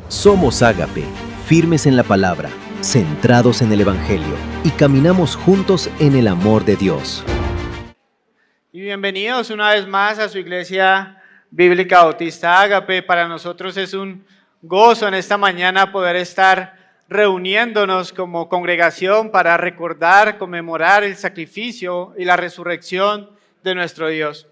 Somos Ágape, firmes en la palabra, centrados en el Evangelio y caminamos juntos en el amor de Dios. Y bienvenidos una vez más a su Iglesia Bíblica Bautista Ágape. Para nosotros es un gozo en esta mañana poder estar reuniéndonos como congregación para recordar, conmemorar el sacrificio y la resurrección de nuestro Dios.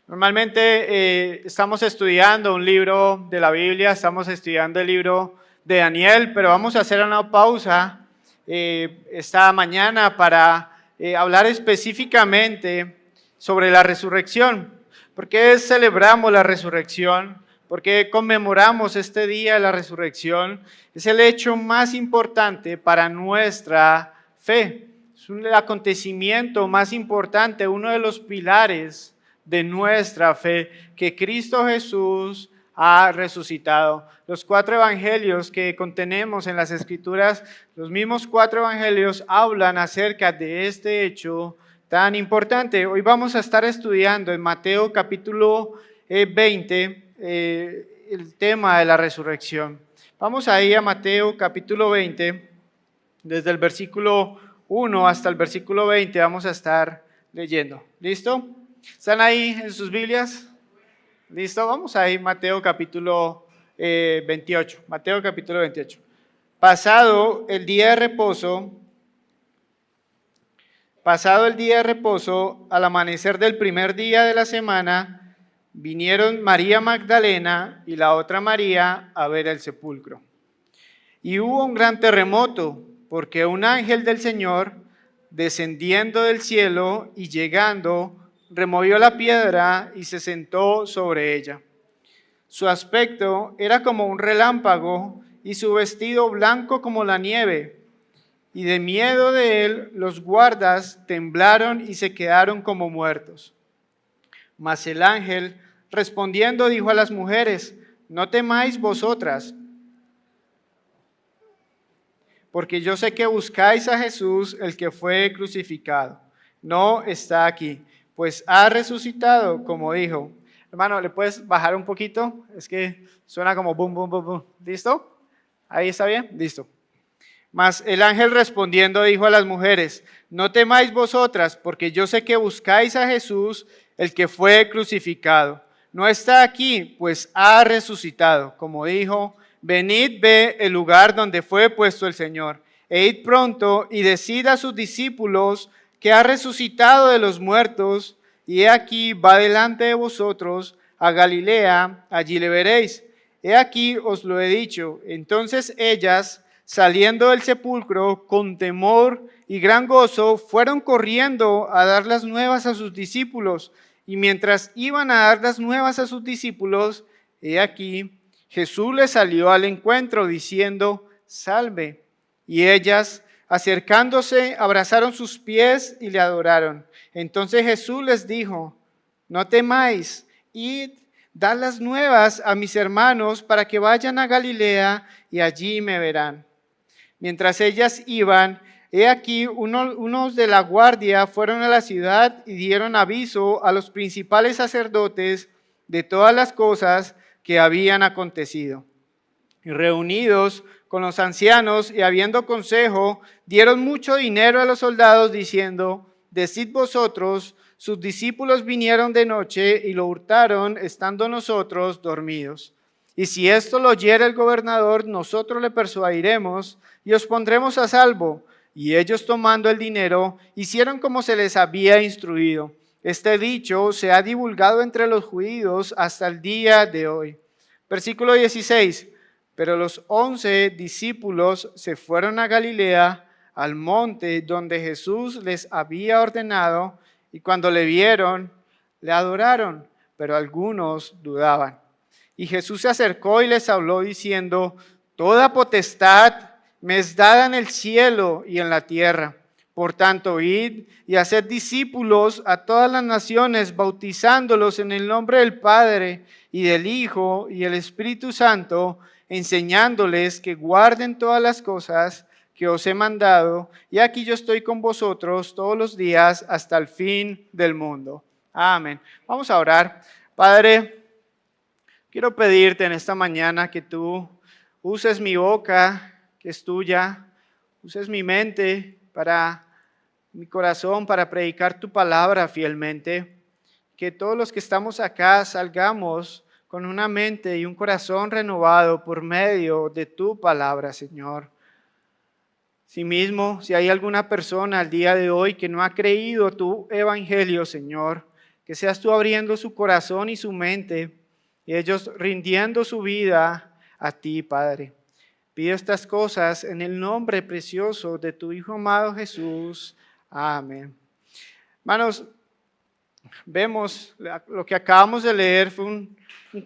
Normalmente estamos estudiando un libro de la Biblia, estamos estudiando el libro de Daniel, pero vamos a hacer una pausa esta mañana para hablar específicamente sobre la resurrección. ¿Por qué celebramos la resurrección? ¿Por qué conmemoramos este día de la resurrección? Es el hecho más importante para nuestra fe. Es un acontecimiento más importante, uno de los pilares de nuestra fe, que Cristo Jesús ha resucitado. Los 4 evangelios que contenemos en las Escrituras, los mismos 4 evangelios hablan acerca de este hecho tan importante. Hoy vamos a estar estudiando en Mateo capítulo 20 el tema de la resurrección. Vamos ahí a Mateo capítulo 20, desde el versículo 1 hasta el versículo 20 vamos a estar leyendo. ¿Listo? ¿Están ahí en sus Biblias? ¿Listo? Vamos ahí, Mateo capítulo 28. Mateo capítulo 28. Pasado el día de reposo, al amanecer del primer día de la semana, vinieron María Magdalena y la otra María a ver el sepulcro. Y hubo un gran terremoto, porque un ángel del Señor, descendiendo del cielo y llegando, removió la piedra y se sentó sobre ella. Su aspecto era como un relámpago y su vestido blanco como la nieve. Y de miedo de él, los guardas temblaron y se quedaron como muertos. Mas el ángel, respondiendo, dijo a las mujeres: no temáis vosotras, porque yo sé que buscáis a Jesús, el que fue crucificado. No está aquí, pues ha resucitado, como dijo. Hermano, ¿le puedes bajar un poquito? Es que suena como bum, bum, bum, bum. ¿Listo? ¿Ahí está bien? Listo. Mas el ángel respondiendo dijo a las mujeres: no temáis vosotras, porque yo sé que buscáis a Jesús, el que fue crucificado. No está aquí, pues ha resucitado, como dijo. Venid, ve el lugar donde fue puesto el Señor, e id pronto y decid a sus discípulos que ha resucitado de los muertos, y he aquí va delante de vosotros a Galilea, allí le veréis. He aquí os lo he dicho. Entonces ellas, saliendo del sepulcro con temor y gran gozo, fueron corriendo a dar las nuevas a sus discípulos. Y mientras iban a dar las nuevas a sus discípulos, he aquí, Jesús les salió al encuentro diciendo: salve. Y ellas, acercándose, abrazaron sus pies y le adoraron. Entonces Jesús les dijo: no temáis, id, dad las nuevas a mis hermanos para que vayan a Galilea y allí me verán. Mientras ellas iban, he aquí unos de la guardia fueron a la ciudad y dieron aviso a los principales sacerdotes de todas las cosas que habían acontecido. Y reunidos con los ancianos y habiendo consejo, dieron mucho dinero a los soldados diciendo: decid vosotros, sus discípulos vinieron de noche y lo hurtaron estando nosotros dormidos. Y si esto lo oyere el gobernador, nosotros le persuadiremos y os pondremos a salvo. Y ellos, tomando el dinero, hicieron como se les había instruido. Este dicho se ha divulgado entre los judíos hasta el día de hoy. Versículo 16. Pero los 11 discípulos se fueron a Galilea, al monte donde Jesús les había ordenado, y cuando le vieron, le adoraron, pero algunos dudaban. Y Jesús se acercó y les habló diciendo: toda potestad me es dada en el cielo y en la tierra. Por tanto, id y haced discípulos a todas las naciones, bautizándolos en el nombre del Padre y del Hijo y del Espíritu Santo, enseñándoles que guarden todas las cosas que os he mandado. Y aquí yo estoy con vosotros todos los días hasta el fin del mundo. Amén. Vamos a orar. Padre, quiero pedirte en esta mañana que tú uses mi boca, que es tuya, uses mi mente mi corazón para predicar tu palabra fielmente. Que todos los que estamos acá salgamos con una mente y un corazón renovado por medio de tu palabra, Señor. Asimismo, si hay alguna persona al día de hoy que no ha creído tu evangelio, Señor, que seas tú abriendo su corazón y su mente y ellos rindiendo su vida a ti, Padre. Pido estas cosas en el nombre precioso de tu Hijo amado Jesús. Amén. Hermanos, vemos lo que acabamos de leer fue un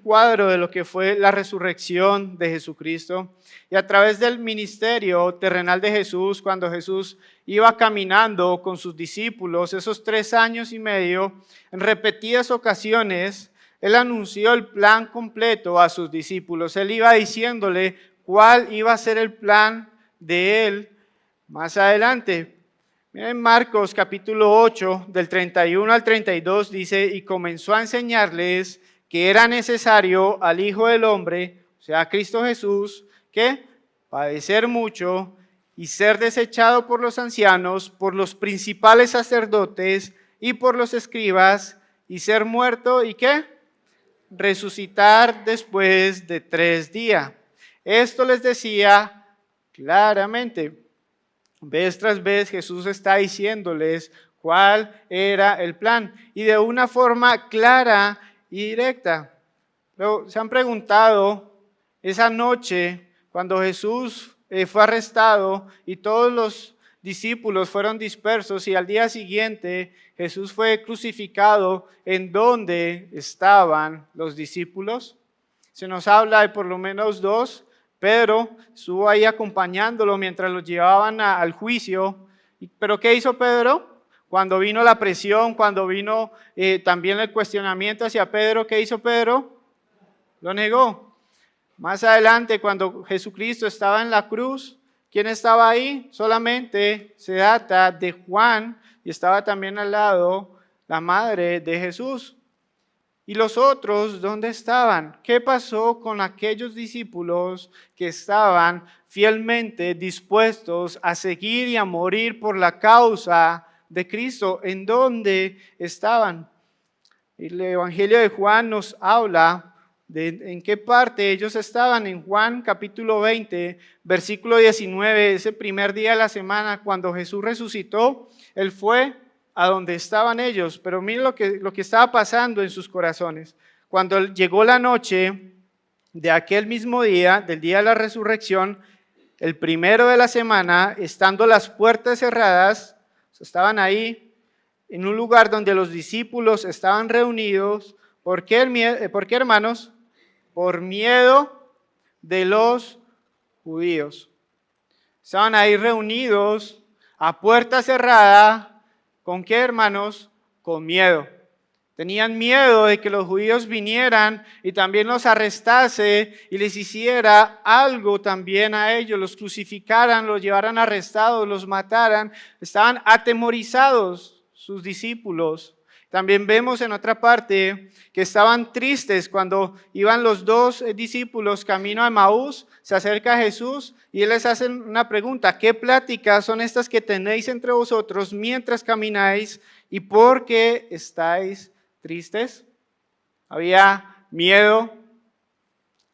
cuadro de lo que fue la resurrección de Jesucristo. Y a través del ministerio terrenal de Jesús, cuando Jesús iba caminando con sus discípulos, esos 3 años y medio, en repetidas ocasiones, Él anunció el plan completo a sus discípulos. Él iba diciéndole cuál iba a ser el plan de Él más adelante. Miren Marcos capítulo 8, del 31 al 32, dice, y comenzó a enseñarles que era necesario al Hijo del Hombre, o sea, a Cristo Jesús, que padecer mucho y ser desechado por los ancianos, por los principales sacerdotes y por los escribas, y ser muerto y ¿qué? Resucitar después de 3 días. Esto les decía claramente. Vez tras vez Jesús está diciéndoles cuál era el plan y de una forma clara y directa. Pero se han preguntado esa noche cuando Jesús fue arrestado y todos los discípulos fueron dispersos y al día siguiente Jesús fue crucificado, ¿en dónde estaban los discípulos? Se nos habla de por lo menos 2. Pedro estuvo ahí acompañándolo mientras lo llevaban al juicio. ¿Pero qué hizo Pedro? Cuando vino la presión, cuando vino también el cuestionamiento hacia Pedro, ¿qué hizo Pedro? Lo negó. Más adelante, cuando Jesucristo estaba en la cruz, ¿quién estaba ahí? Solamente se data de Juan y estaba también al lado la madre de Jesús. ¿Y los otros dónde estaban? ¿Qué pasó con aquellos discípulos que estaban fielmente dispuestos a seguir y a morir por la causa de Cristo? ¿En dónde estaban? El Evangelio de Juan nos habla de en qué parte ellos estaban. En Juan capítulo 20, versículo 19, ese primer día de la semana, cuando Jesús resucitó, Él fue a donde estaban ellos, pero miren lo que estaba pasando en sus corazones. Cuando llegó la noche de aquel mismo día, del día de la resurrección, el primero de la semana, estando las puertas cerradas, estaban ahí en un lugar donde los discípulos estaban reunidos. ¿Por qué, hermanos? Por miedo de los judíos. Estaban ahí reunidos a puerta cerrada. ¿Con qué, hermanos? Con miedo. Tenían miedo de que los judíos vinieran y también los arrestase y les hiciera algo también a ellos, los crucificaran, los llevaran arrestados, los mataran. Estaban atemorizados sus discípulos. También vemos en otra parte que estaban tristes cuando iban los 2 discípulos camino a Emaús, se acerca a Jesús y él les hace una pregunta: ¿qué pláticas son estas que tenéis entre vosotros mientras camináis y por qué estáis tristes? Había miedo,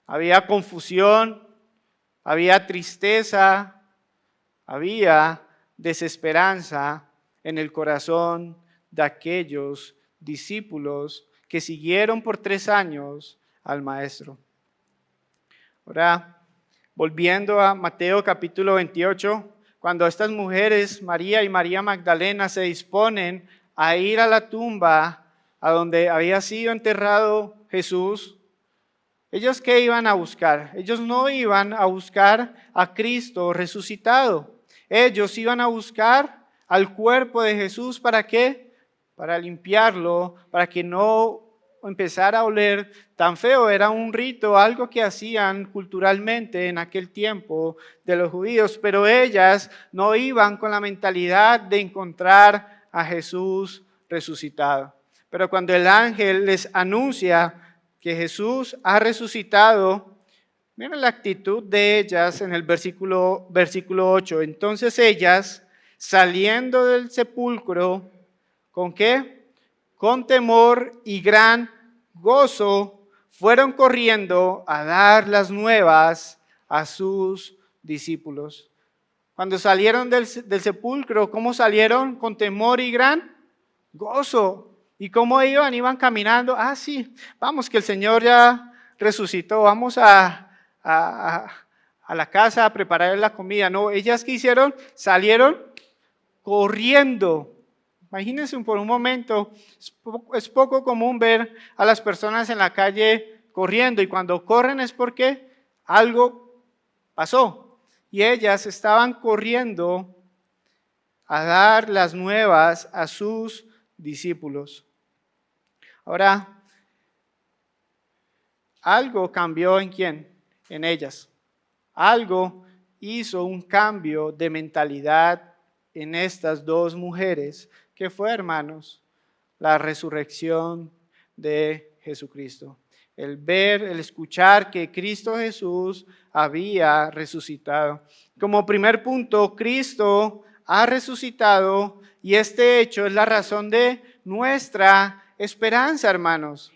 había confusión, había tristeza, había desesperanza en el corazón de aquellos discípulos que siguieron por 3 años al Maestro. Ahora, volviendo a Mateo capítulo 28, cuando estas mujeres, María y María Magdalena, se disponen a ir a la tumba a donde había sido enterrado Jesús, ¿ellos qué iban a buscar? Ellos no iban a buscar a Cristo resucitado. Ellos iban a buscar al cuerpo de Jesús. ¿Para qué? Para limpiarlo, para que no empezara a oler tan feo. Era un rito, algo que hacían culturalmente en aquel tiempo de los judíos, pero ellas no iban con la mentalidad de encontrar a Jesús resucitado. Pero cuando el ángel les anuncia que Jesús ha resucitado, Miren la actitud de ellas en el versículo 8. Entonces ellas, saliendo del sepulcro, ¿con qué? Con temor y gran gozo, fueron corriendo a dar las nuevas a sus discípulos. Cuando salieron del sepulcro, ¿cómo salieron? Con temor y gran gozo. ¿Y cómo iban? Iban caminando. Ah, sí, vamos, que el Señor ya resucitó. Vamos a la casa a preparar la comida. No, ellas ¿qué hicieron? Salieron corriendo. Imagínense por un momento, es poco común ver a las personas en la calle corriendo, y cuando corren es porque algo pasó. Y ellas estaban corriendo a dar las nuevas a sus discípulos. Ahora, algo cambió ¿en quién? En ellas. Algo hizo un cambio de mentalidad en estas dos mujeres. ¿Qué fue, hermanos? La resurrección de Jesucristo. El ver, el escuchar que Cristo Jesús había resucitado. Como primer punto, Cristo ha resucitado y este hecho es la razón de nuestra esperanza, hermanos.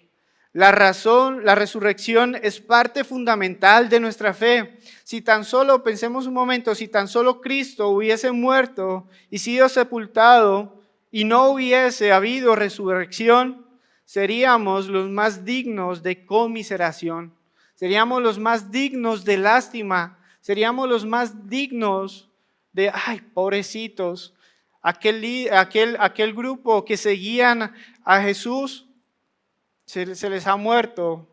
La resurrección es parte fundamental de nuestra fe. Si tan solo, pensemos un momento, si tan solo Cristo hubiese muerto y sido sepultado y no hubiese habido resurrección, seríamos los más dignos de conmiseración, seríamos los más dignos de lástima, seríamos los más dignos de, ay, pobrecitos, aquel grupo que seguían a Jesús, se les ha muerto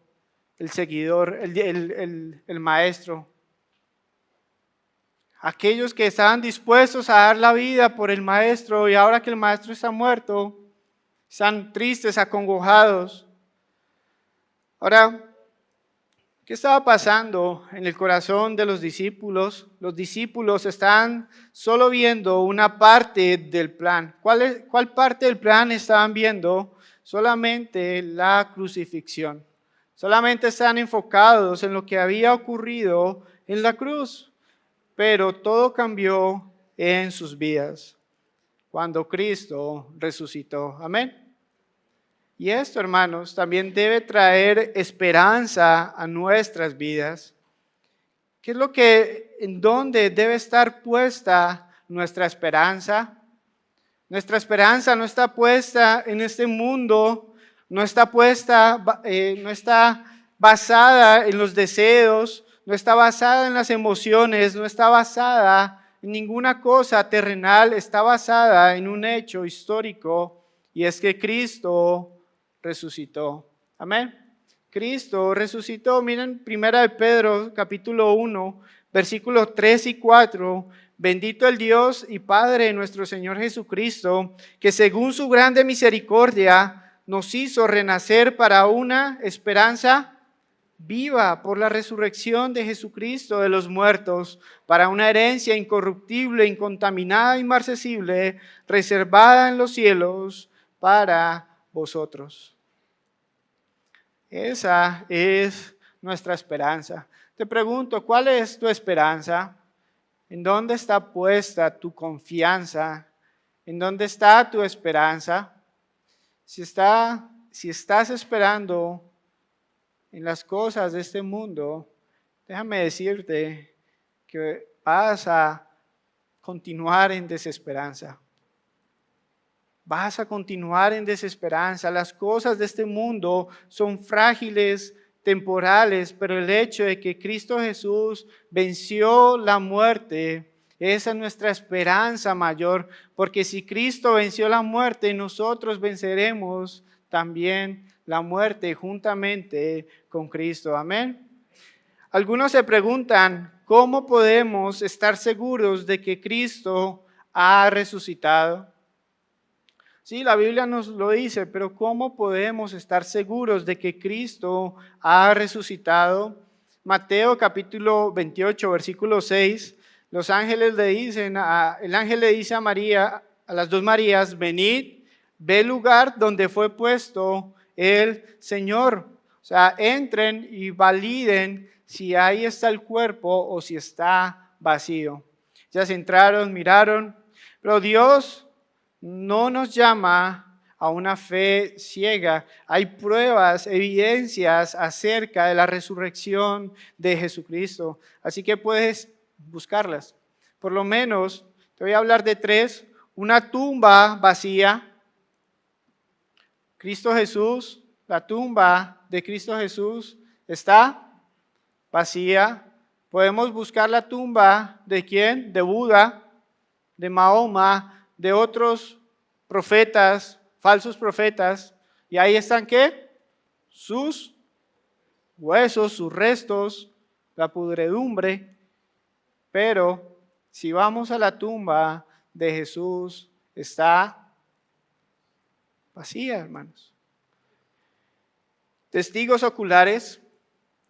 el seguidor, el maestro. Aquellos que estaban dispuestos a dar la vida por el maestro y ahora que el maestro está muerto, están tristes, acongojados. Ahora, ¿qué estaba pasando en el corazón de los discípulos? Los discípulos están solo viendo una parte del plan. ¿Cuál parte del plan estaban viendo? Solamente la crucifixión. Solamente están enfocados en lo que había ocurrido en la cruz. Pero todo cambió en sus vidas cuando Cristo resucitó. Amén. Y esto, hermanos, también debe traer esperanza a nuestras vidas. ¿Qué es en dónde debe estar puesta nuestra esperanza? Nuestra esperanza no está puesta en este mundo, no está basada en los deseos, no está basada en las emociones, no está basada en ninguna cosa terrenal, está basada en un hecho histórico, y es que Cristo resucitó. Amén. Cristo resucitó. Miren 1 Pedro capítulo 1, versículos 3 y 4. Bendito el Dios y Padre de nuestro Señor Jesucristo, que según su grande misericordia nos hizo renacer para una esperanza viva por la resurrección de Jesucristo de los muertos, para una herencia incorruptible, incontaminada, inmarcesible, reservada en los cielos para vosotros. Esa es nuestra esperanza. Te pregunto, ¿cuál es tu esperanza? ¿En dónde está puesta tu confianza? ¿En dónde está tu esperanza? Si estás esperando en las cosas de este mundo, déjame decirte que vas a continuar en desesperanza. Vas a continuar en desesperanza. Las cosas de este mundo son frágiles, temporales, pero el hecho de que Cristo Jesús venció la muerte, esa es nuestra esperanza mayor, porque si Cristo venció la muerte, nosotros venceremos también la muerte juntamente con Cristo. Amén. Algunos se preguntan, ¿cómo podemos estar seguros de que Cristo ha resucitado? Sí, la Biblia nos lo dice, pero ¿cómo podemos estar seguros de que Cristo ha resucitado? Mateo capítulo 28, versículo 6, el ángel le dice a María, a las dos Marías, venid, ve el lugar donde fue puesto el Señor. O sea, entren y validen si ahí está el cuerpo o si está vacío. Ya se entraron, miraron, pero Dios no nos llama a una fe ciega. Hay pruebas, evidencias acerca de la resurrección de Jesucristo. Así que puedes buscarlas. Por lo menos, te voy a hablar de tres. Una tumba vacía. Cristo Jesús, la tumba de Cristo Jesús está vacía. Podemos buscar la tumba de quién? De Buda, de Mahoma, de otros profetas, falsos profetas. Y ahí están ¿qué? Sus huesos, sus restos, la pudredumbre. Pero si vamos a la tumba de Jesús, está vacía, hermanos. Testigos oculares.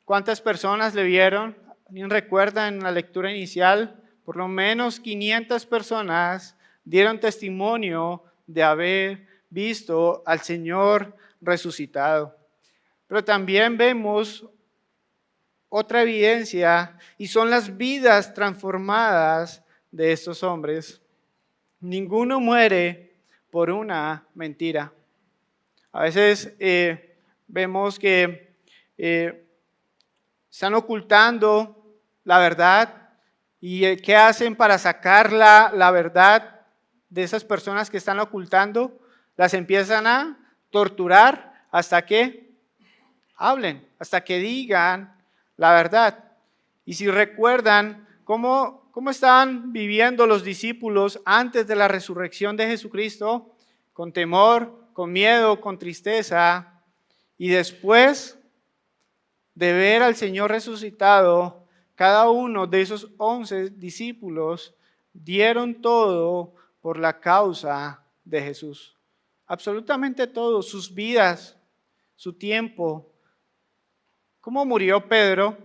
¿Cuántas personas le vieron? ¿Alguien recuerda en la lectura inicial? Por lo menos 500 personas dieron testimonio de haber visto al Señor resucitado. Pero también vemos otra evidencia y son las vidas transformadas de estos hombres. Ninguno muere por una mentira. A veces vemos que están ocultando la verdad. ¿Y qué hacen para sacar la verdad de esas personas que están ocultando? Las empiezan a torturar hasta que hablen, hasta que digan la verdad. Y si recuerdan cómo estaban viviendo los discípulos antes de la resurrección de Jesucristo, con temor, con miedo, con tristeza, y después de ver al Señor resucitado, cada uno de esos 11 discípulos dieron todo por la causa de Jesús. Absolutamente todo, sus vidas, su tiempo. ¿Cómo murió Pedro?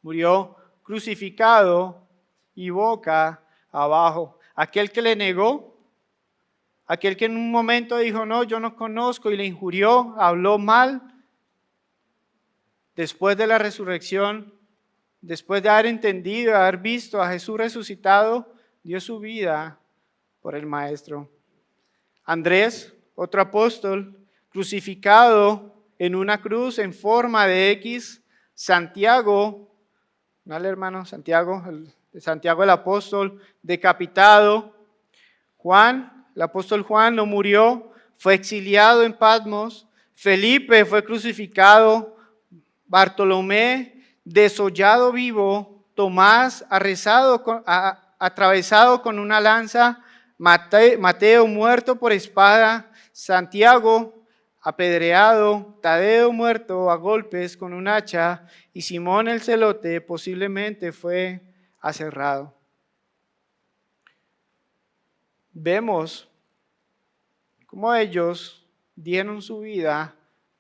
Murió crucificado y boca abajo. Aquel que le negó, aquel que en un momento dijo, no, yo no conozco y le injurió, habló mal. Después de la resurrección, después de haber entendido, haber visto a Jesús resucitado, dio su vida por el Maestro. Andrés, otro apóstol, crucificado en una cruz en forma de X. Santiago, ¿vale, hermano? Santiago el apóstol, decapitado. Juan, el apóstol Juan no murió, fue exiliado en Patmos. Felipe fue crucificado. Bartolomé, desollado vivo. Tomás, atravesado con una lanza. Mateo, muerto por espada. Santiago, apedreado. Tadeo, muerto a golpes con un hacha. Y Simón el Celote posiblemente fue aserrado. Vemos cómo ellos dieron su vida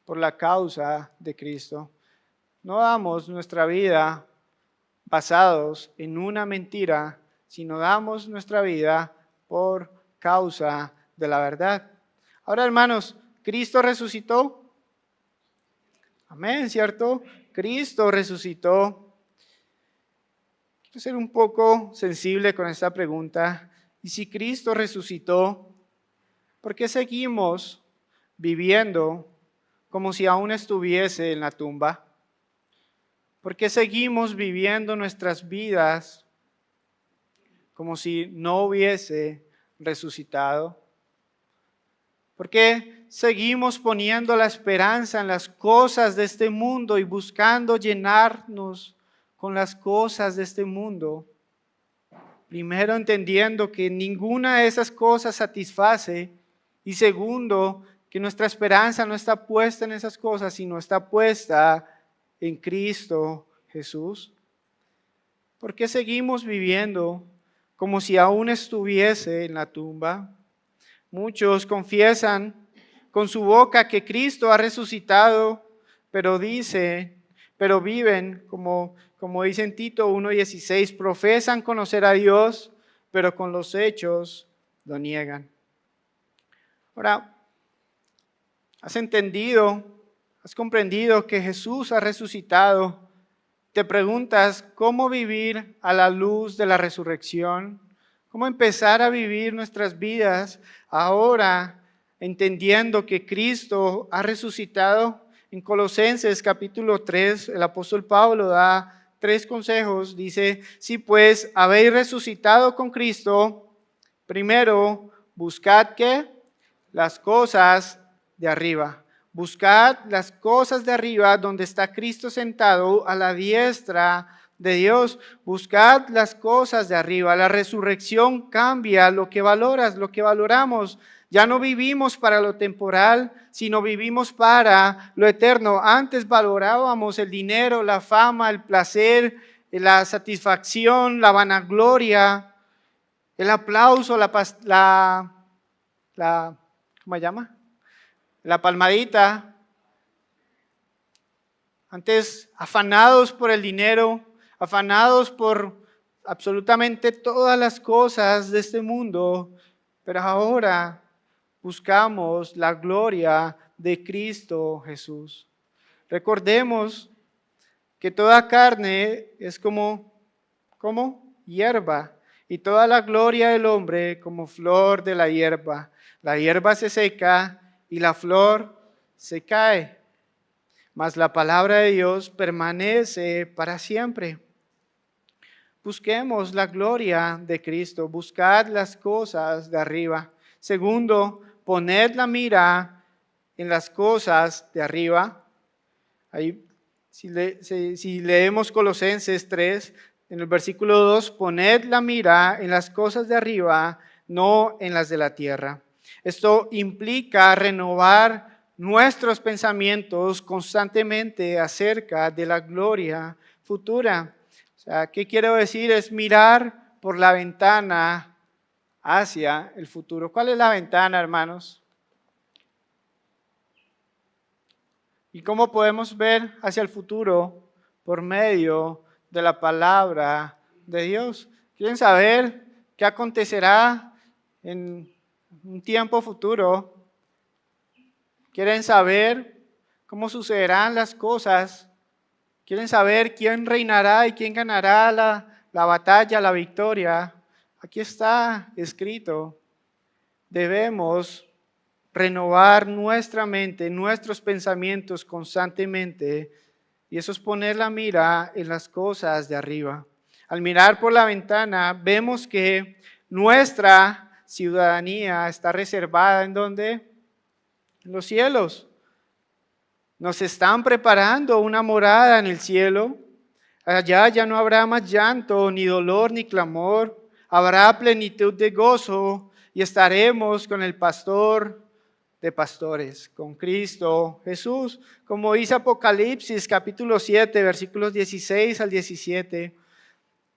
por la causa de Cristo. No damos nuestra vida basados en una mentira, sino damos nuestra vida por causa de la verdad. Ahora, hermanos, ¿Cristo resucitó? Amén, ¿cierto? Cristo resucitó. Quiero ser un poco sensible con esta pregunta. Y si Cristo resucitó, ¿por qué seguimos viviendo como si aún estuviese en la tumba? ¿Por qué seguimos viviendo nuestras vidas como si no hubiese resucitado? ¿Por qué seguimos poniendo la esperanza en las cosas de este mundo y buscando llenarnos con las cosas de este mundo? Primero, entendiendo que ninguna de esas cosas satisface. Y segundo, que nuestra esperanza no está puesta en esas cosas, sino está puesta en Cristo Jesús. ¿Por qué seguimos viviendo como si aún estuviese en la tumba? Muchos confiesan con su boca que Cristo ha resucitado, pero viven como dice en Tito 1:16, profesan conocer a Dios, pero con los hechos lo niegan. Ahora, ¿has entendido, has comprendido que Jesús ha resucitado? te preguntas cómo vivir a la luz de la resurrección, cómo empezar a vivir nuestras vidas ahora entendiendo que Cristo ha resucitado. En Colosenses capítulo 3, el apóstol Pablo da 3 consejos. Dice, si pues habéis resucitado con Cristo, primero buscad ¿qué? Las cosas de arriba. Buscad las cosas de arriba donde está Cristo sentado a la diestra de Dios. Buscad las cosas de arriba. La resurrección cambia lo que valoras, lo que valoramos. Ya no vivimos para lo temporal, sino vivimos para lo eterno. Antes valorábamos el dinero, la fama, el placer, la satisfacción, la vanagloria, el aplauso, ¿cómo se llama? La palmadita. Antes afanados por el dinero, afanados por absolutamente todas las cosas de este mundo, pero ahora buscamos la gloria de Cristo Jesús. Recordemos que toda carne es como hierba, y toda la gloria del hombre como flor de la hierba. La hierba se seca y la flor se cae, mas la palabra de Dios permanece para siempre. Busquemos la gloria de Cristo, buscad las cosas de arriba. Segundo, poned la mira en las cosas de arriba. Ahí, si leemos Colosenses 3, en el versículo 2, poned la mira en las cosas de arriba, no en las de la tierra. Esto implica renovar nuestros pensamientos constantemente acerca de la gloria futura. O sea, ¿qué quiero decir? Es mirar por la ventana hacia el futuro. ¿Cuál es la ventana, hermanos? ¿Y cómo podemos ver hacia el futuro? Por medio de la palabra de Dios. ¿Quieren saber qué acontecerá en un tiempo futuro? ¿Quieren saber cómo sucederán las cosas? ¿Quieren saber quién reinará y quién ganará la batalla, la victoria? Aquí está escrito. Debemos renovar nuestra mente, nuestros pensamientos constantemente, y eso es poner la mira en las cosas de arriba. Al mirar por la ventana, vemos que nuestra ciudadanía está reservada ¿en dónde? En los cielos. Nos están preparando una morada en el cielo. Allá ya no habrá más llanto, ni dolor, ni clamor. Habrá plenitud de gozo y estaremos con el pastor de pastores, con Cristo Jesús. Como dice Apocalipsis capítulo 7, versículos 16 al 17.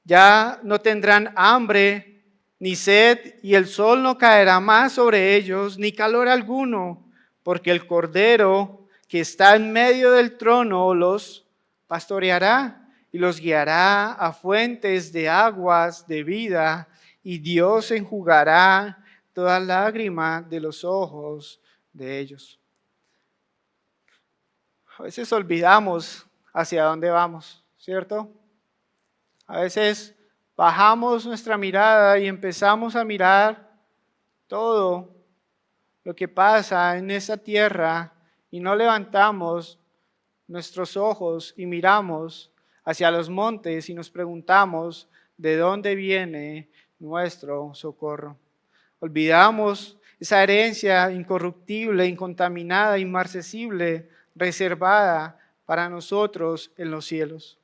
Ya no tendrán hambre ni sed, y el sol no caerá más sobre ellos, ni calor alguno, porque el Cordero que está en medio del trono los pastoreará y los guiará a fuentes de aguas de vida, y Dios enjugará toda lágrima de los ojos de ellos. A veces olvidamos hacia dónde vamos, ¿cierto? A veces bajamos nuestra mirada y empezamos a mirar todo lo que pasa en esa tierra y no levantamos nuestros ojos y miramos hacia los montes y nos preguntamos de dónde viene nuestro socorro. Olvidamos esa herencia incorruptible, incontaminada, inmarcesible, reservada para nosotros en los cielos.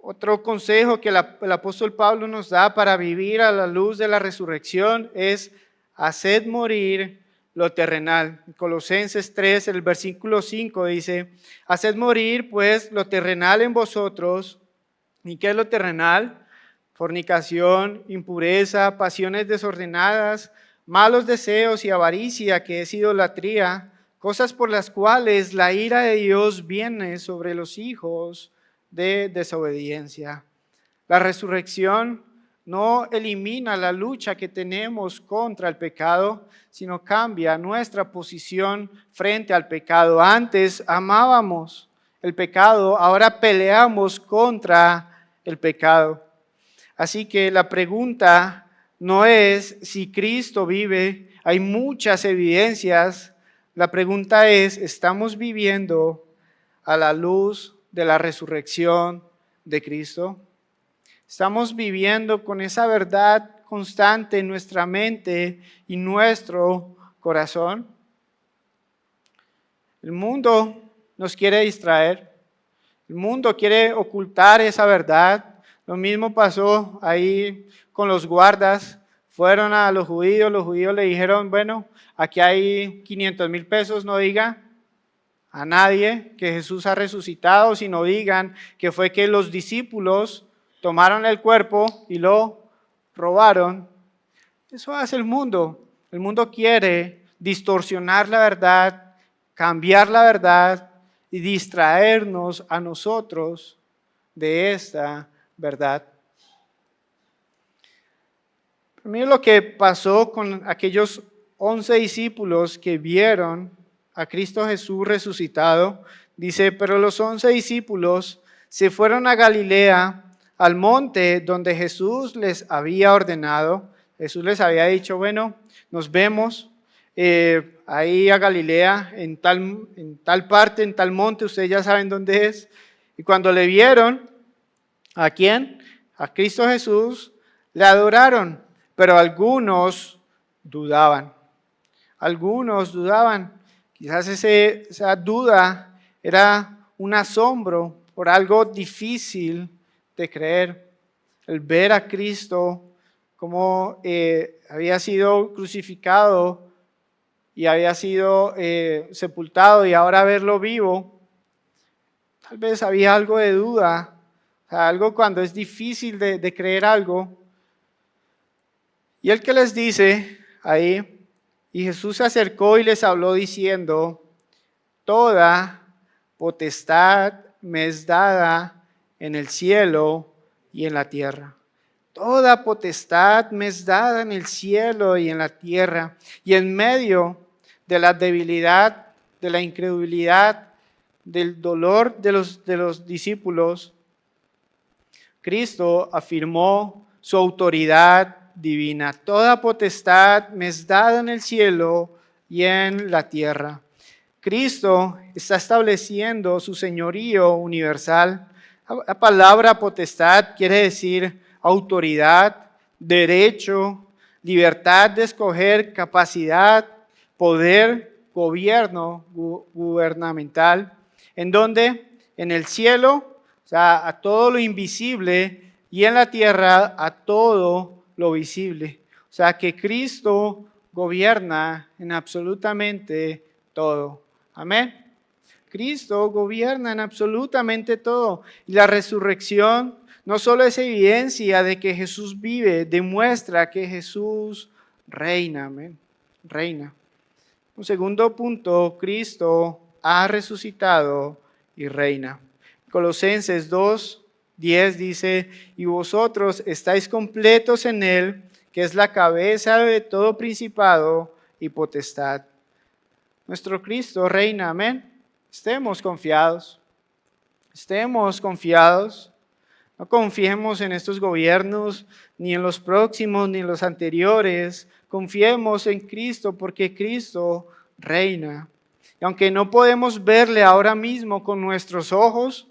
Otro consejo que el apóstol Pablo nos da para vivir a la luz de la resurrección es: haced morir lo terrenal. En Colosenses 3, el versículo 5 dice: haced morir pues lo terrenal en vosotros. ¿Y qué es lo terrenal? Fornicación, impureza, pasiones desordenadas, malos deseos y avaricia, que es idolatría, cosas por las cuales la ira de Dios viene sobre los hijos de desobediencia. La resurrección no elimina la lucha que tenemos contra el pecado, sino cambia nuestra posición frente al pecado. Antes amábamos el pecado, ahora peleamos contra el pecado. Así que la pregunta no es si Cristo vive, hay muchas evidencias. La pregunta es, ¿estamos viviendo a la luz de la resurrección de Cristo? ¿Estamos viviendo con esa verdad constante en nuestra mente y nuestro corazón? El mundo nos quiere distraer. El mundo quiere ocultar esa verdad. Lo mismo pasó ahí con los guardas. Fueron a los judíos le dijeron, bueno, aquí hay 500,000 pesos, no diga a nadie que Jesús ha resucitado, sino digan que fue que los discípulos tomaron el cuerpo y lo robaron. Eso hace el mundo. El mundo quiere distorsionar la verdad, cambiar la verdad y distraernos a nosotros de esta verdad. Mira lo que pasó con aquellos 11 discípulos que vieron a Cristo Jesús resucitado. Dice, pero los 11 discípulos se fueron a Galilea, al monte donde Jesús les había ordenado. Jesús les había dicho, bueno, nos vemos ahí a Galilea, en tal parte, en tal monte, ustedes ya saben dónde es. Y cuando le vieron, ¿a quién? A Cristo Jesús, le adoraron, pero algunos dudaban. Algunos dudaban. Quizás esa duda era un asombro por algo difícil de creer. El ver a Cristo como había sido crucificado y había sido sepultado y ahora verlo vivo, tal vez había algo de duda, o sea, algo cuando es difícil de creer algo. Y el que les dice ahí, y Jesús se acercó y les habló diciendo, toda potestad me es dada en el cielo y en la tierra. Toda potestad me es dada en el cielo y en la tierra. Y en medio de la debilidad, de la incredulidad, del dolor de los discípulos, Cristo afirmó su autoridad divina. Toda potestad me es dada en el cielo y en la tierra. Cristo está estableciendo su señorío universal. La palabra potestad quiere decir autoridad, derecho, libertad de escoger, capacidad, poder, gobierno gubernamental, en donde en el cielo, o sea, a todo lo invisible, y en la tierra a todo lo visible. O sea, que Cristo gobierna en absolutamente todo. Amén. Cristo gobierna en absolutamente todo. Y la resurrección no solo es evidencia de que Jesús vive, demuestra que Jesús reina. Amén. Reina. Un segundo punto, Cristo ha resucitado y reina. Colosenses 2:10 dice, y vosotros estáis completos en Él, que es la cabeza de todo principado y potestad. Nuestro Cristo reina, amén. Estemos confiados. Estemos confiados. No confiemos en estos gobiernos, ni en los próximos, ni en los anteriores. Confiemos en Cristo porque Cristo reina. Y aunque no podemos verle ahora mismo con nuestros ojos,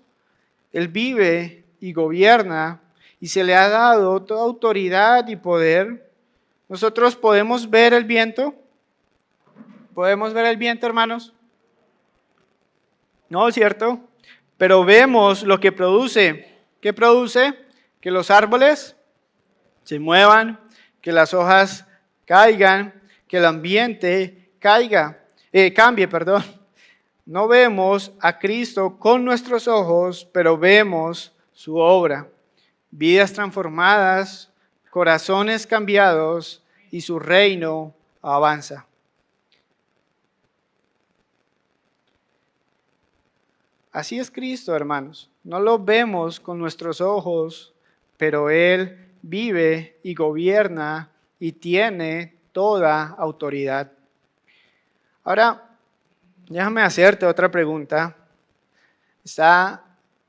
Él vive y gobierna y se le ha dado toda autoridad y poder. Nosotros podemos ver el viento. ¿Podemos ver el viento, hermanos? No, ¿cierto? Pero vemos lo que produce. ¿Qué produce? Que los árboles se muevan, que las hojas caigan, que el ambiente cambie. No vemos a Cristo con nuestros ojos, pero vemos su obra. Vidas transformadas, corazones cambiados y su reino avanza. Así es Cristo, hermanos. No lo vemos con nuestros ojos, pero Él vive y gobierna y tiene toda autoridad. Ahora, déjame hacerte otra pregunta. ¿Está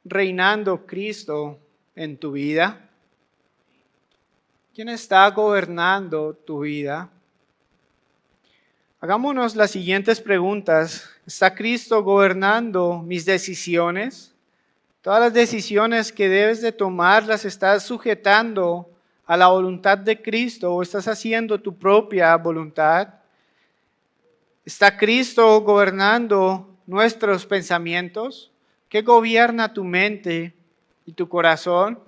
reinando Cristo en tu vida? ¿Quién está gobernando tu vida? Hagámonos las siguientes preguntas. ¿Está Cristo gobernando mis decisiones? Todas las decisiones que debes de tomar las estás sujetando a la voluntad de Cristo o estás haciendo tu propia voluntad. ¿Está Cristo gobernando nuestros pensamientos? ¿Qué gobierna tu mente y tu corazón?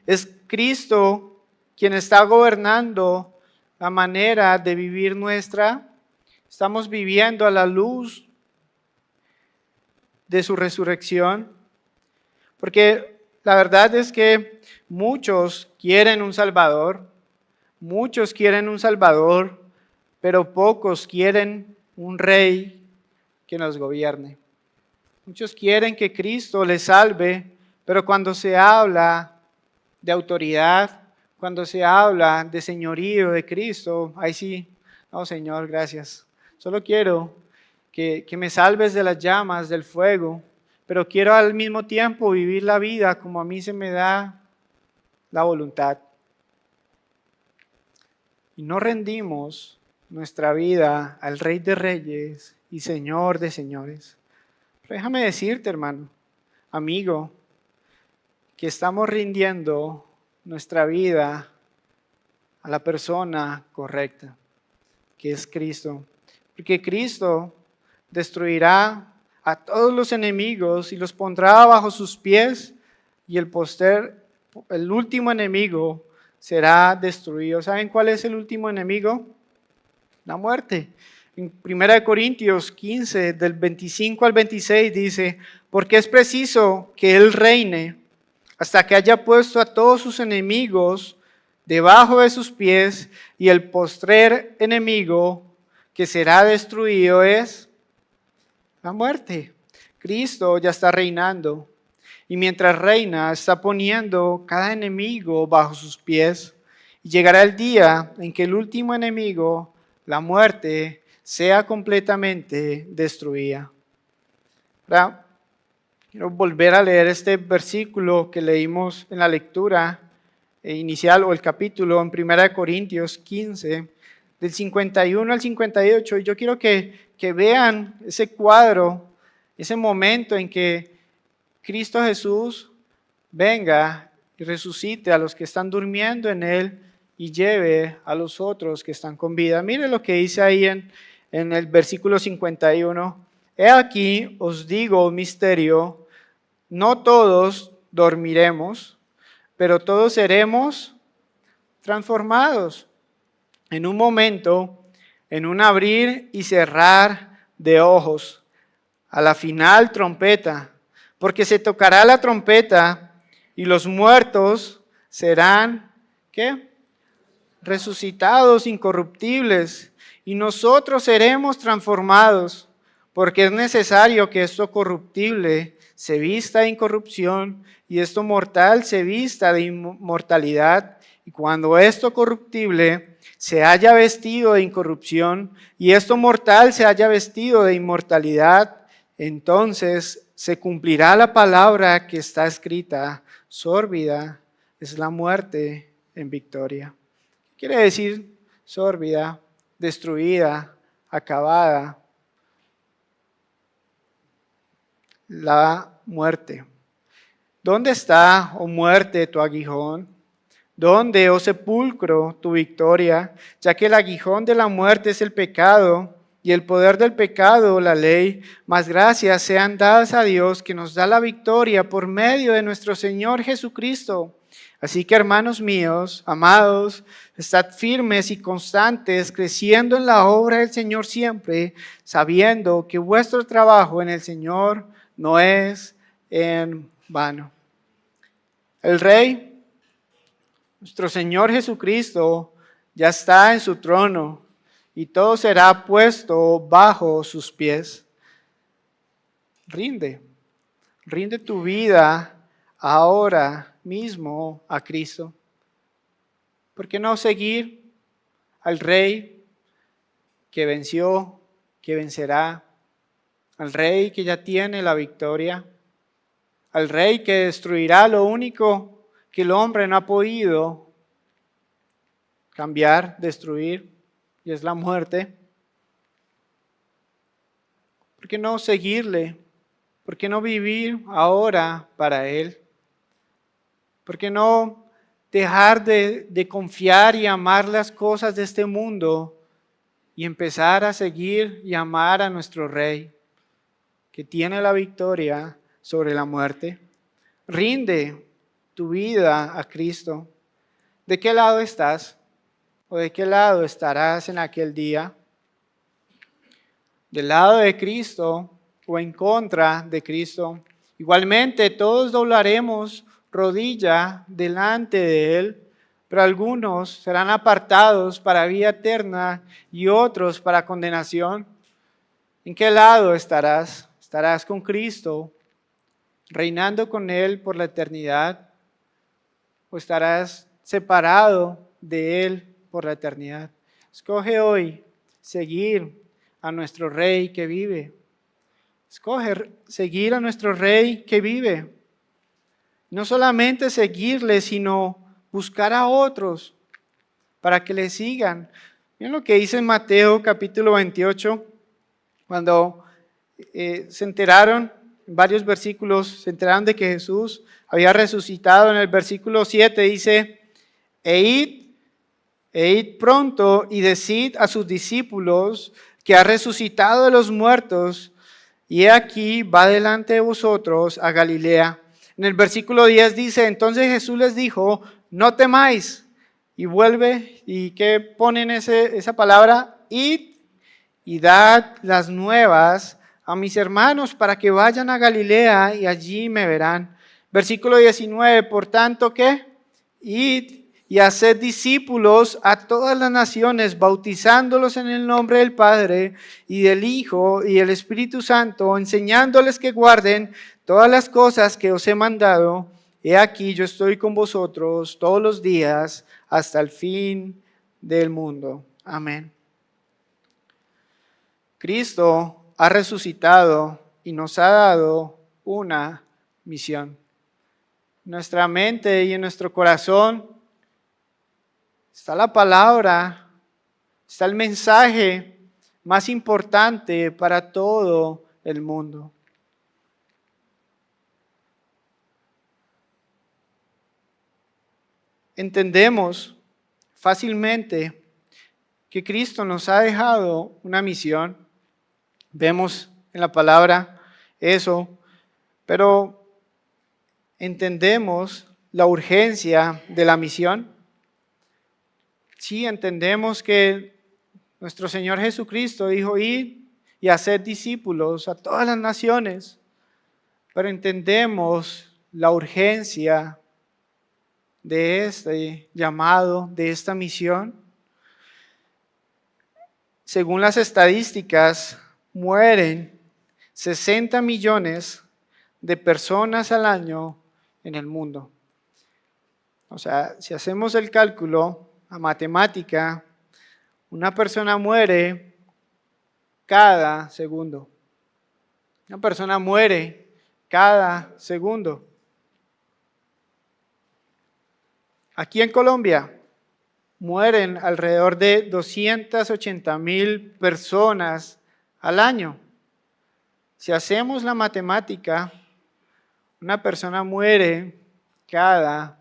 ¿Es Cristo quien está gobernando la manera de vivir nuestra? ¿Estamos viviendo a la luz de su resurrección? Porque la verdad es que muchos quieren un Salvador, pero pocos quieren un Rey que nos gobierne. Muchos quieren que Cristo les salve, pero cuando se habla de autoridad, cuando se habla de señorío de Cristo, ahí sí, no Señor, gracias. Solo quiero que me salves de las llamas, del fuego, pero quiero al mismo tiempo vivir la vida como a mí se me da la voluntad. Y no rendimos nuestra vida al Rey de Reyes y Señor de Señores. Pero déjame decirte, hermano, amigo, que estamos rindiendo nuestra vida a la persona correcta, que es Cristo. Porque Cristo destruirá a todos los enemigos y los pondrá bajo sus pies, y el último enemigo será destruido. ¿Saben cuál es el último enemigo? La muerte. En 1 Corintios 15, del 25 al 26 dice, porque es preciso que Él reine hasta que haya puesto a todos sus enemigos debajo de sus pies, y el postrer enemigo que será destruido es la muerte. Cristo ya está reinando, y mientras reina está poniendo cada enemigo bajo sus pies, y llegará el día en que el último enemigo, la muerte, sea completamente destruida. ¿Verdad? Quiero volver a leer este versículo que leímos en la lectura inicial o el capítulo en 1 Corintios 15, del 51 al 58. Y yo quiero que vean ese cuadro, ese momento en que Cristo Jesús venga y resucite a los que están durmiendo en Él y lleve a los otros que están con vida. Mire lo que dice ahí en el versículo 51. He aquí os digo un misterio, no todos dormiremos, pero todos seremos transformados en un momento, en un abrir y cerrar de ojos, a la final trompeta, porque se tocará la trompeta y los muertos serán, ¿qué? Resucitados incorruptibles, y nosotros seremos transformados, porque es necesario que esto corruptible se vista de incorrupción y esto mortal se vista de inmortalidad. Y cuando esto corruptible se haya vestido de incorrupción y esto mortal se haya vestido de inmortalidad, entonces se cumplirá la palabra que está escrita: sórbida es la muerte en victoria. ¿Qué quiere decir sórbida? Destruida, acabada. La muerte. ¿Dónde está, oh muerte, tu aguijón? ¿Dónde, oh sepulcro, tu victoria? Ya que el aguijón de la muerte es el pecado, y el poder del pecado, la ley. Mas gracias sean dadas a Dios, que nos da la victoria por medio de nuestro Señor Jesucristo. Así que, hermanos míos, amados, estad firmes y constantes, creciendo en la obra del Señor siempre, sabiendo que vuestro trabajo en el Señor no es en vano. El Rey, nuestro Señor Jesucristo, ya está en su trono y todo será puesto bajo sus pies. Rinde tu vida ahora mismo a Cristo. ¿Por qué no seguir al Rey que venció, que vencerá, al Rey que ya tiene la victoria? al Rey que destruirá lo único que el hombre no ha podido cambiar, destruir, y es la muerte. ¿Por qué no seguirle? ¿Por qué no vivir ahora para Él? ¿Por qué no dejar de confiar y amar las cosas de este mundo y empezar a seguir y amar a nuestro Rey, que tiene la victoria sobre la muerte? Rinde tu vida a Cristo. ¿De qué lado estás? ¿O de qué lado estarás en aquel día? ¿Del lado de Cristo o en contra de Cristo? Igualmente, todos doblaremos rodilla delante de Él, pero algunos serán apartados para vida eterna y otros para condenación. ¿En qué lado estarás? ¿Estarás con Cristo, reinando con Él por la eternidad? ¿O estarás separado de Él por la eternidad? Escoge hoy seguir a nuestro Rey que vive. Escoge seguir a nuestro Rey que vive. No solamente seguirle, sino buscar a otros para que le sigan. Miren lo que dice en Mateo capítulo 28, cuando se enteraron, en varios versículos, se enteraron de que Jesús había resucitado. En el versículo 7 dice, e id pronto y decid a sus discípulos que ha resucitado de los muertos, y he aquí va delante de vosotros a Galilea. En el versículo 10 dice, entonces Jesús les dijo, no temáis. Y vuelve, ¿y qué pone en esa palabra? Id y dad las nuevas a mis hermanos para que vayan a Galilea y allí me verán. Versículo 19, por tanto, ¿qué? Id y haced discípulos a todas las naciones, bautizándolos en el nombre del Padre y del Hijo y del Espíritu Santo, enseñándoles que guarden todas las cosas que os he mandado. He aquí, yo estoy con vosotros todos los días hasta el fin del mundo. Amén. Cristo ha resucitado y nos ha dado una misión. En nuestra mente y en nuestro corazón está la palabra, está el mensaje más importante para todo el mundo. Entendemos fácilmente que Cristo nos ha dejado una misión. Vemos en la palabra eso, pero ¿entendemos la urgencia de la misión? Sí, entendemos que nuestro Señor Jesucristo dijo, id y haced discípulos a todas las naciones, pero entendemos la urgencia de este llamado, de esta misión. Según las estadísticas, mueren 60 millones de personas al año en el mundo. O sea, si hacemos el cálculo, la matemática, una persona muere cada segundo. Una persona muere cada segundo. Aquí en Colombia mueren alrededor de 280,000 personas al año. Si hacemos la matemática, una persona muere cada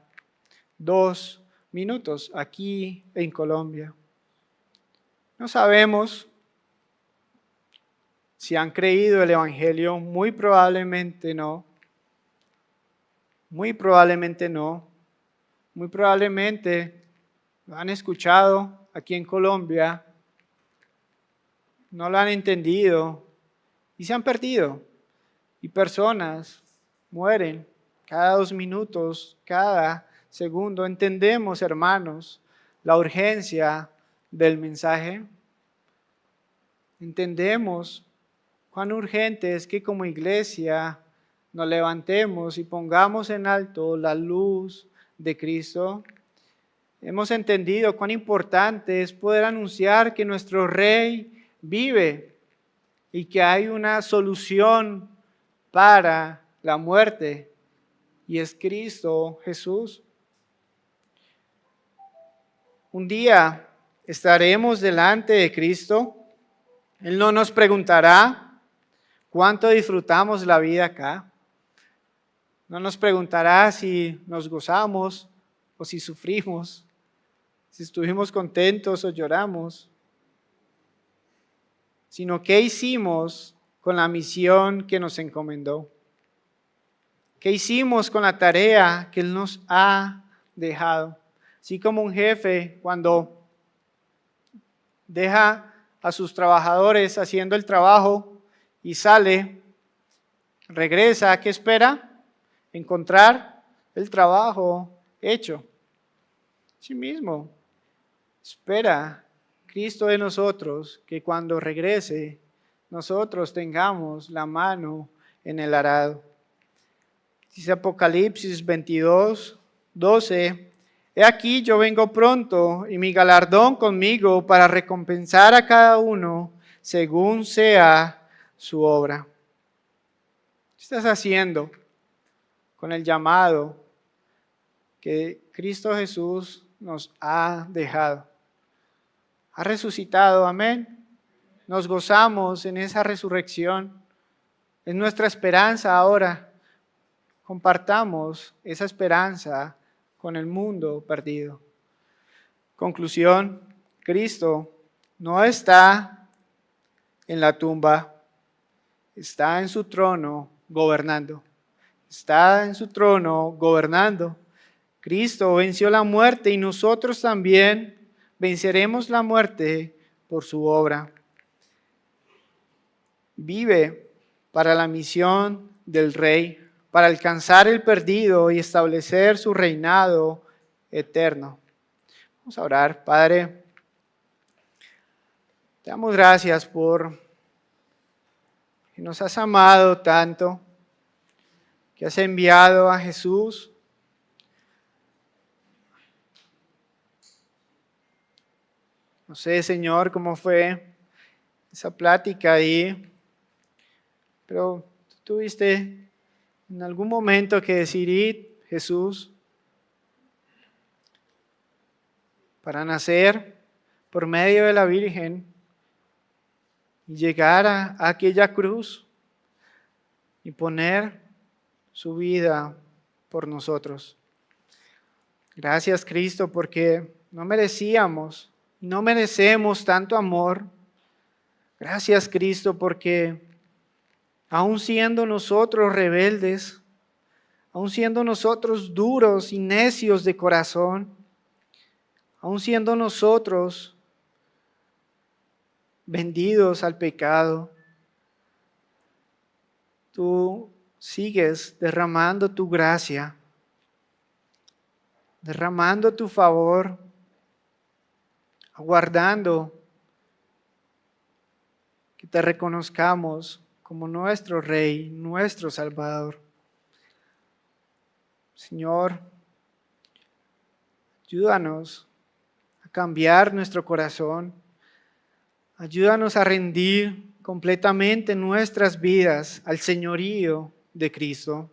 2 minutos aquí en Colombia. No sabemos si han creído el Evangelio, muy probablemente no. Muy probablemente no. Muy probablemente lo han escuchado aquí en Colombia, no lo han entendido y se han perdido. Y personas mueren cada 2 minutos, cada segundo. ¿Entendemos, hermanos, la urgencia del mensaje? ¿Entendemos cuán urgente es que como iglesia nos levantemos y pongamos en alto la luz de Cristo? Hemos entendido cuán importante es poder anunciar que nuestro Rey vive y que hay una solución para la muerte y es Cristo Jesús. Un día estaremos delante de Cristo. Él no nos preguntará cuánto disfrutamos la vida acá. No nos preguntará si nos gozamos o si sufrimos, si estuvimos contentos o lloramos, sino qué hicimos con la misión que nos encomendó. ¿Qué hicimos con la tarea que Él nos ha dejado? Así como un jefe cuando deja a sus trabajadores haciendo el trabajo y sale, regresa, ¿qué espera? Encontrar el trabajo hecho. Sí mismo, espera Cristo de nosotros que cuando regrese, nosotros tengamos la mano en el arado. Dice Apocalipsis 22, 12, he aquí yo vengo pronto y mi galardón conmigo para recompensar a cada uno según sea su obra. ¿Qué estás haciendo con el llamado que Cristo Jesús nos ha dejado? Ha resucitado, amén. Nos gozamos en esa resurrección. Es nuestra esperanza ahora. Compartamos esa esperanza con el mundo perdido. Conclusión, Cristo no está en la tumba, está en su trono gobernando. Está en su trono gobernando. Cristo venció la muerte y nosotros también venceremos la muerte por su obra. Vive para la misión del Rey, para alcanzar el perdido y establecer su reinado eterno. Vamos a orar. Padre, te damos gracias por que nos has amado tanto, que has enviado a Jesús. No sé, Señor, cómo fue esa plática ahí, pero tú tuviste en algún momento que decidir, Jesús, para nacer por medio de la Virgen y llegar a aquella cruz y poner su vida por nosotros. Gracias, Cristo, porque no merecíamos, no merecemos tanto amor. Gracias, Cristo, porque aun siendo nosotros rebeldes, aun siendo nosotros duros y necios de corazón, aun siendo nosotros vendidos al pecado, tú sigues derramando tu gracia, derramando tu favor, aguardando que te reconozcamos como nuestro Rey, nuestro Salvador. Señor, ayúdanos a cambiar nuestro corazón, ayúdanos a rendir completamente nuestras vidas al señorío de Cristo.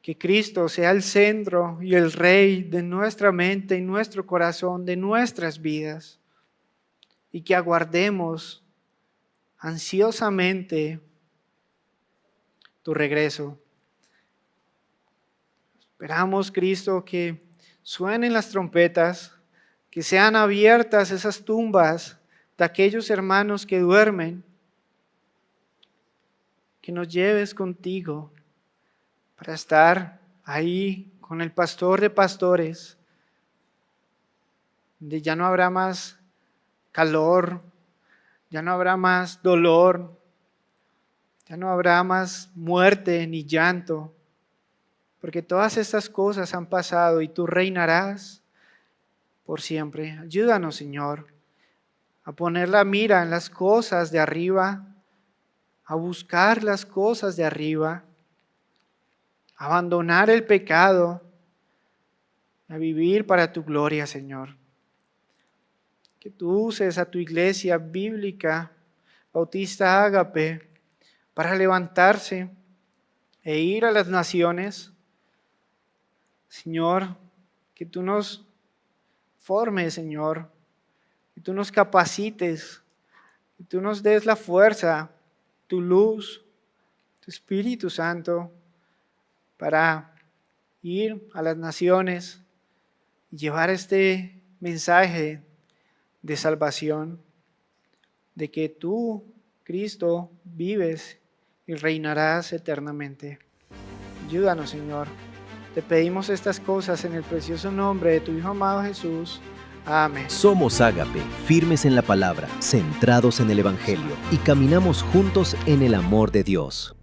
Que Cristo sea el centro y el Rey de nuestra mente y nuestro corazón, de nuestras vidas, y que aguardemos ansiosamente tu regreso. Esperamos, Cristo, que suenen las trompetas, que sean abiertas esas tumbas de aquellos hermanos que duermen, que nos lleves contigo para estar ahí con el pastor de pastores, donde ya no habrá más calor, ya no habrá más dolor, ya no habrá más muerte ni llanto, porque todas estas cosas han pasado y tú reinarás por siempre. Ayúdanos, Señor, a poner la mira en las cosas de arriba, a buscar las cosas de arriba, a abandonar el pecado, a vivir para tu gloria, Señor. Que tú uses a tu iglesia bíblica, Bautista Ágape, para levantarse e ir a las naciones. Señor, que tú nos formes, Señor, que tú nos capacites, que tú nos des la fuerza, tu luz, tu Espíritu Santo, para ir a las naciones y llevar este mensaje de salvación, de que tú, Cristo, vives y reinarás eternamente. Ayúdanos, Señor. Te pedimos estas cosas en el precioso nombre de tu Hijo amado Jesús. Amén. Somos Ágape, firmes en la palabra, centrados en el Evangelio y caminamos juntos en el amor de Dios.